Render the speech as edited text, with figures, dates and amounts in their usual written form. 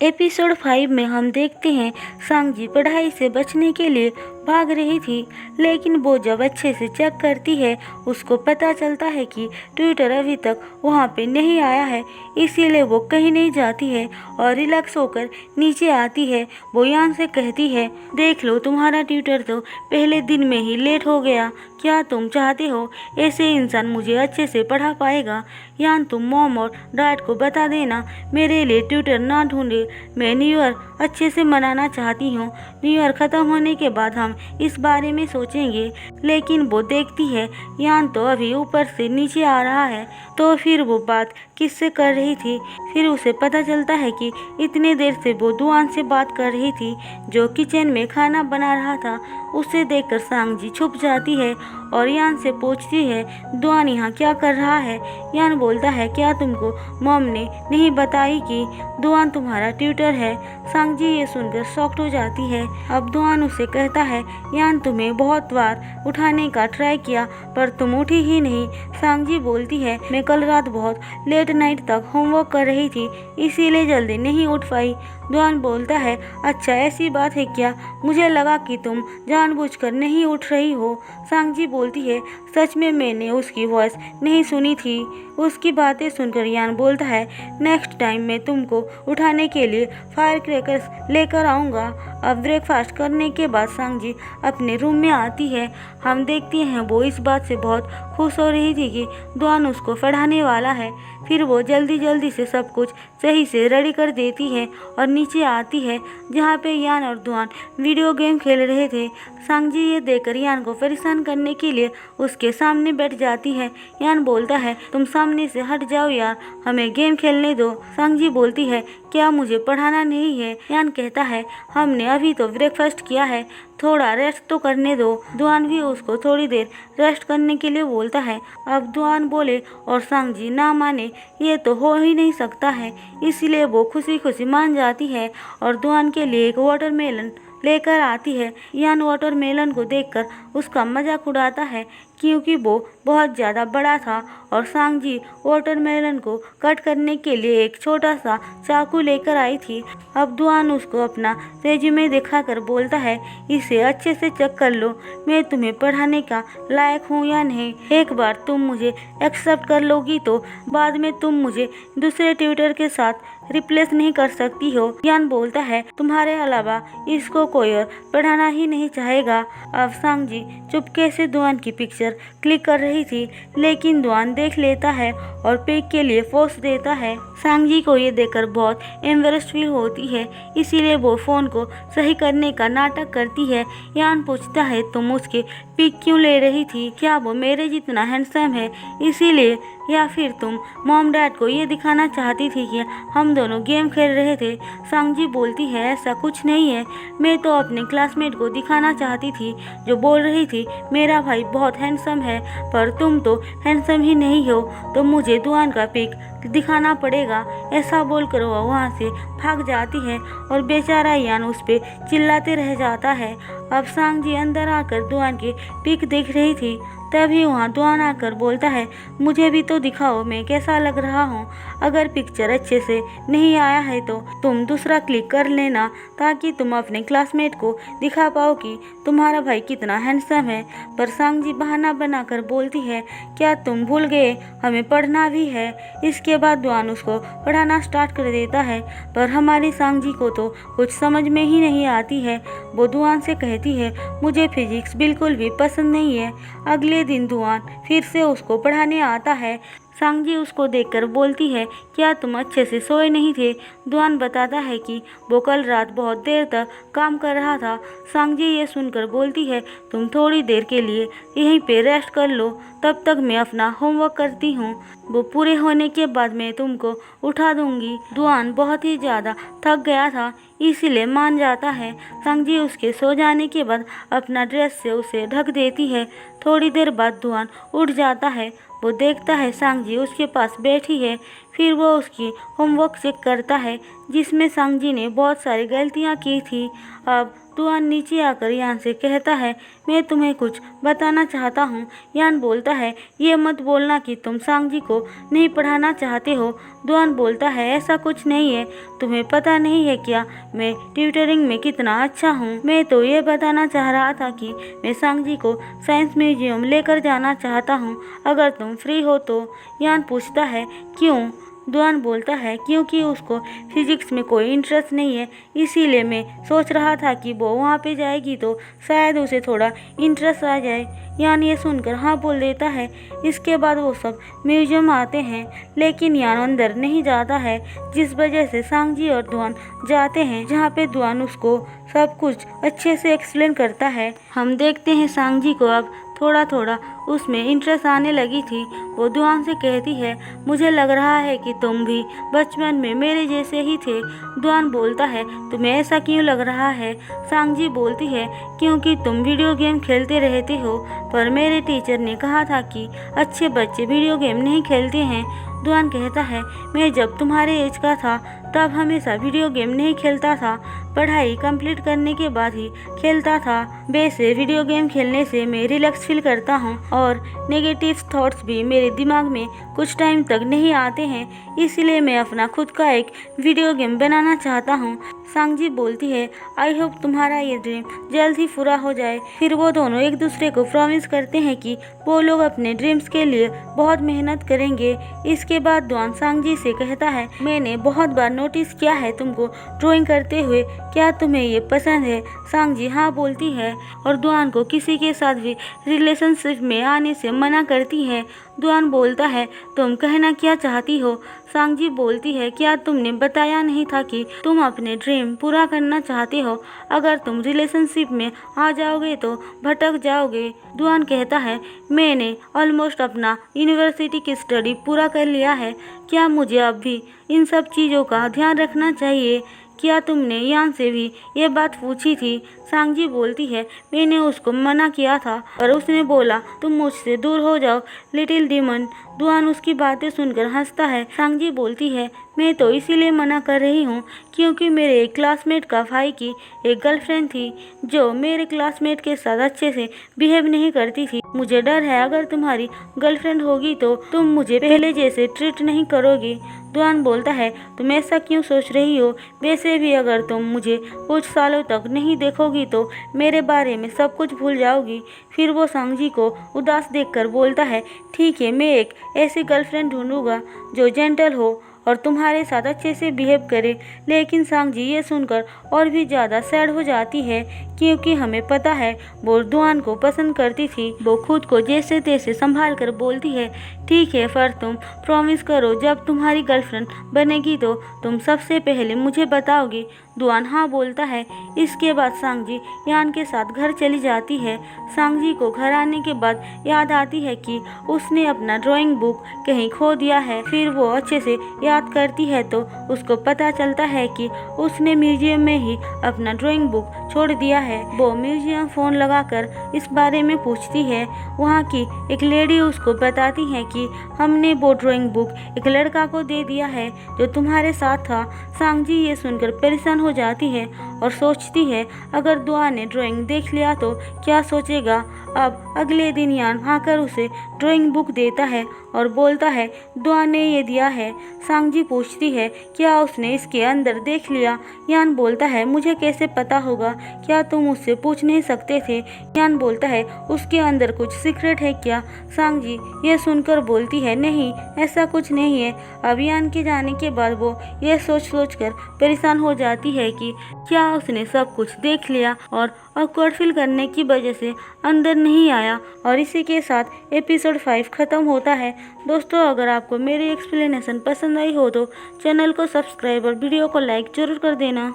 Episode 5 में हम देखते हैं सांगजी पढ़ाई से बचने के लिए भाग रही थी, लेकिन वो जब अच्छे से चेक करती है उसको पता चलता है कि ट्यूटर अभी तक वहाँ पे नहीं आया है। इसीलिए वो कहीं नहीं जाती है और रिलैक्स होकर नीचे आती है। वो यान से कहती है, देख लो तुम्हारा ट्यूटर तो पहले दिन में ही लेट हो गया। क्या तुम चाहते हो ऐसे इंसान मुझे अच्छे से पढ़ा पाएगा? यान तुम मॉम और डैड को बता देना मेरे लिए ट्यूटर ना ढूंढे। मैं न्यू ईयर अच्छे से मनाना चाहती हूँ। न्यू ईयर ख़त्म होने के बाद हम इस बारे में सोचेंगे। लेकिन वो देखती है यान तो अभी ऊपर से नीचे आ रहा है, तो फिर वो बात किससे कर रही थी। फिर उसे पता चलता है कि इतने देर से वो दुआन से बात कर रही थी जो किचन में खाना बना रहा था। उसे देखकर सांगजी छुप जाती है और यान से पूछती है, दुआन यहाँ क्या कर रहा है? यान बोलता है, क्या तुमको मॉम ने नहीं बताई कि दुआन तुम्हारा ट्यूटर है? सांगजी ये सुनकर शॉक्ड हो जाती है। अब दुआन उसे कहता है, यान तुम्हें बहुत बार उठाने का ट्राई किया पर तुम उठी ही नहीं। सांगजी बोलती है, मैं कल रात बहुत लेट नाइट तक होमवर्क कर रही थी, इसीलिए जल्दी नहीं उठ पाई। दुआन बोलता है, अच्छा ऐसी बात है क्या? मुझे लगा कि तुम जानबूझकर नहीं उठ रही हो। सांगजी बोलती है, सच में मैंने उसकी वॉइस नहीं सुनी थी। उसकी बातें सुनकर यान बोलता है, नेक्स्ट टाइम मैं तुमको उठाने के लिए फायर क्रैकर्स लेकर आऊँगा। अब ब्रेकफास्ट करने के बाद सांगजी अपने रूम में आती है। हम देखते हैं वो इस बात से बहुत खुश हो रही थी कि दुआन उसको पढ़ाने वाला है। फिर वो जल्दी जल्दी से सब कुछ सही से रेडी कर देती है और नीचे आती है जहाँ पे यान और दुआन वीडियो गेम खेल रहे थे। सांगजी ये देखकर यान को परेशान करने के लिए उसके सामने बैठ जाती है। यान बोलता है, तुम सामने से हट जाओ यार, हमें गेम खेलने दो। सांगजी बोलती है, क्या मुझे पढ़ाना नहीं है? यान कहता है, हमने अभी तो ब्रेकफास्ट किया है, थोड़ा रेस्ट तो करने दो। दुआन भी उसको थोड़ी देर रेस्ट करने के लिए बोलता है। अब दुआन बोले और सांगजी ना माने, ये तो हो ही नहीं सकता है। इसलिए वो खुशी खुशी मान जाती है और दुआन के लिए एक वाटरमेलन लेकर आती है। यान वाटरमेलन को देखकर उसका मजाक उड़ाता है क्योंकि वो बहुत ज़्यादा बड़ा था और सांगजी वाटरमेलन को कट करने के लिए एक छोटा सा चाकू लेकर आई थी। अब दुआन उसको अपना रेज्यूमे दिखाकर बोलता है, इसे अच्छे से चेक कर लो, मैं तुम्हें पढ़ाने का लायक हूँ या नहीं। एक बार तुम मुझे एक्सेप्ट कर लोगी तो बाद में तुम मुझे दूसरे ट्यूटर के साथ रिप्लेस नहीं कर सकती हो। यान बोलता है, तुम्हारे अलावा इसको कोई और पढ़ाना ही नहीं चाहेगा। अब सांगजी चुपके से दुआन की पिक्चर क्लिक कर रही थी, लेकिन दुआन देख लेता है और पिक के लिए पोज देता है। सांगजी को ये देखकर बहुत एम्बेरस्ड फील होती है, इसीलिए वो फ़ोन को सही करने का नाटक करती है। यान पूछता है, तुम उसके पिक क्यों ले रही थी? क्या वो मेरे जितना हैंडसम है इसीलिए, या फिर तुम मॉम डैड को ये दिखाना चाहती थी कि हम दोनों गेम खेल रहे थे? सांगजी बोलती है, ऐसा कुछ नहीं है, मैं तो अपने क्लासमेट को दिखाना चाहती थी जो बोल रही थी मेरा भाई बहुत हैंडसम है, पर तुम तो हैंडसम ही नहीं हो, तो मुझे दुआन का पिक दिखाना पड़ेगा। ऐसा बोलकर वह वहाँ से भाग जाती है और बेचारा यान उस पे चिल्लाते रह जाता है। अब सांगजी अंदर आकर दुआन के पिक देख रही थी, तभी वहाँ दुआन आकर बोलता है, मुझे भी तो दिखाओ मैं कैसा लग रहा हूँ। अगर पिक्चर अच्छे से नहीं आया है तो तुम दूसरा क्लिक कर लेना, ताकि तुम अपने क्लासमेट को दिखा पाओ कि तुम्हारा भाई कितना हैंडसम है। पर सांगजी बहाना बनाकर बोलती है, क्या तुम भूल गए, हमें पढ़ना भी है। इसके बाद दुआन उसको पढ़ाना स्टार्ट कर देता है, पर हमारी सांगजी को तो कुछ समझ में ही नहीं आती है। वो दुआन से कहती है, मुझे फिजिक्स बिल्कुल भी पसंद नहीं है। अगले दिन दुआन फिर से उसको पढ़ाने आता है। सांगजी उसको देखकर बोलती है, क्या तुम अच्छे से सोए नहीं थे? दुआन बताता है कि वो कल रात बहुत देर तक काम कर रहा था। सांगजी ये सुनकर बोलती है, तुम थोड़ी देर के लिए यहीं पे रेस्ट कर लो, तब तक मैं अपना होमवर्क करती हूँ। वो पूरे होने के बाद मैं तुमको उठा दूंगी। दुआन बहुत ही ज़्यादा थक गया था, इसीलिए मान जाता है। सांगजी उसके सो जाने के बाद अपना ड्रेस से उसे ढक देती है। थोड़ी देर बाद दुआन उठ जाता है। वो देखता है सांगजी उसके पास बैठी है। फिर वो उसकी होमवर्क चेक करता है जिसमें सांगजी ने बहुत सारी गलतियाँ की थी। अब दुआन नीचे आकर यान से कहता है, मैं तुम्हें कुछ बताना चाहता हूँ। यान बोलता है, ये मत बोलना कि तुम सांगजी को नहीं पढ़ाना चाहते हो। दुआन बोलता है, ऐसा कुछ नहीं है, तुम्हें पता नहीं है क्या मैं ट्यूटरिंग में कितना अच्छा हूँ। मैं तो ये बताना चाह रहा था कि मैं सांगजी को साइंस म्यूजियम लेकर जाना चाहता हूँ, अगर तुम फ्री हो तो। यान पूछता है, क्यों? दुआन बोलता है, क्योंकि उसको फिजिक्स में कोई इंटरेस्ट नहीं है, इसीलिए मैं सोच रहा था कि वो वहाँ पे जाएगी तो शायद उसे थोड़ा इंटरेस्ट आ जाए। यान ये सुनकर हाँ बोल देता है। इसके बाद वो सब म्यूजियम आते हैं, लेकिन यान अंदर नहीं जाता है, जिस वजह से सांगजी और दुआन जाते हैं, जहाँ पे दुआन उसको सब कुछ अच्छे से एक्सप्लेन करता है। हम देखते हैं सांगजी को अब थोड़ा थोड़ा उसमें इंटरेस्ट आने लगी थी। वो दुआन से कहती है, मुझे लग रहा है कि तुम भी बचपन में मेरे जैसे ही थे। दुआन बोलता है, तुम्हें ऐसा क्यों लग रहा है? सांगजी बोलती है, क्योंकि तुम वीडियो गेम खेलते रहते हो, पर मेरे टीचर ने कहा था कि अच्छे बच्चे वीडियो गेम नहीं खेलते हैं। दुआन कहता है, मैं जब तुम्हारे एज का था तब हमेशा वीडियो गेम नहीं खेलता था, पढ़ाई कंप्लीट करने के बाद ही खेलता था। वैसे वीडियो गेम खेलने से मैं रिलैक्स फील करता हूँ और नेगेटिव थॉट्स भी मेरे दिमाग में कुछ टाइम तक नहीं आते हैं, इसलिए मैं अपना खुद का एक वीडियो गेम बनाना चाहता हूँ। सांगजी बोलती है, आई होप तुम्हारा ये ड्रीम जल्द ही पूरा हो जाए। फिर वो दोनों एक दूसरे को प्रॉमिस करते हैं कि वो लोग अपने ड्रीम्स के लिए बहुत मेहनत करेंगे। इसके बाद दुआन सांगजी से कहता है, मैंने बहुत बार नोटिस किया है तुमको ड्राइंग करते हुए, क्या तुम्हें ये पसंद है? सांगजी हाँ बोलती है और दुआन को किसी के साथ भी रिलेशनशिप में आने से मना करती है। दुआन बोलता है, तुम कहना क्या चाहती हो? सांगजी बोलती है, क्या तुमने बताया नहीं था कि तुम अपने ड्रीम पूरा करना चाहते हो? अगर तुम रिलेशनशिप में आ जाओगे तो भटक जाओगे। दुआन कहता है, मैंने ऑलमोस्ट अपना यूनिवर्सिटी की स्टडी पूरा कर लिया है, क्या मुझे अब भी इन सब चीज़ों का ध्यान रखना चाहिए? क्या तुमने यान से भी ये बात पूछी थी? सांगजी बोलती है, मैंने उसको मना किया था पर उसने बोला तुम मुझसे दूर हो जाओ लिटिल डीमन। दुआन उसकी बातें सुनकर हंसता है। सांगजी बोलती है, मैं तो इसीलिए मना कर रही हूँ क्योंकि मेरे एक क्लासमेट का भाई की एक गर्लफ्रेंड थी जो मेरे क्लासमेट के साथ अच्छे से बिहेव नहीं करती थी। मुझे डर है अगर तुम्हारी गर्लफ्रेंड होगी तो तुम मुझे पहले जैसे ट्रीट नहीं करोगी। दुआन बोलता है, तुम ऐसा क्यों सोच रही हो? वैसे भी अगर तुम मुझे कुछ सालों तक नहीं देखोगी तो मेरे बारे में सब कुछ भूल जाओगी। फिर वो सांगजी को उदास देखकर बोलता है, ठीक है, मैं एक ऐसी गर्लफ्रेंड ढूंढूंगा जो जेंटल हो और तुम्हारे साथ अच्छे से बिहेव करे। लेकिन सांगजी ये सुनकर और भी ज़्यादा सैड हो जाती है क्योंकि हमें पता है वो दुआन को पसंद करती थी। वो खुद को जैसे तैसे संभाल कर बोलती है, ठीक है, पर तुम प्रॉमिस करो जब तुम्हारी गर्लफ्रेंड बनेगी तो तुम सबसे पहले मुझे बताओगी। दुआन हाँ बोलता है। इसके बाद सांगजी यान के साथ घर चली जाती है। सांगजी को घर आने के बाद याद आती है कि उसने अपना ड्राइंग बुक कहीं खो दिया है। फिर वो अच्छे से याद करती है तो उसको पता चलता है कि उसने म्यूजियम में ही अपना ड्राइंग बुक छोड़ दिया है। वो म्यूजियम फ़ोन लगाकर इस बारे में पूछती है। वहाँ की एक लेडी उसको बताती है कि हमने वो ड्राइंग बुक एक लड़का को दे दिया है जो तुम्हारे साथ था। सांगजी ये सुनकर परेशान हो जाती है और सोचती है अगर दुआ ने ड्राइंग देख लिया तो क्या सोचेगा। अब अगले दिन यान आकर उसे ड्राइंग बुक देता है और बोलता है, दुआ ने ये दिया है। सांगजी पूछती है, क्या उसने इसके अंदर देख लिया? यान बोलता है, मुझे कैसे पता होगा, क्या तुम उससे पूछ नहीं सकते थे? यान बोलता है, उसके अंदर कुछ सीक्रेट है क्या? सांगजी ये सुनकर बोलती है, नहीं, ऐसा कुछ नहीं है। अब यान के जाने के बाद वो ये सोच कर परेशान हो जाती है कि क्या उसने सब कुछ देख लिया और ऑकवर्ड फील करने की वजह से अंदर नहीं आया। और इसी के साथ एपिसोड 5 खत्म होता है। दोस्तों, अगर आपको मेरी एक्सप्लेनेशन पसंद आई हो तो चैनल को सब्सक्राइब और वीडियो को लाइक जरूर कर देना।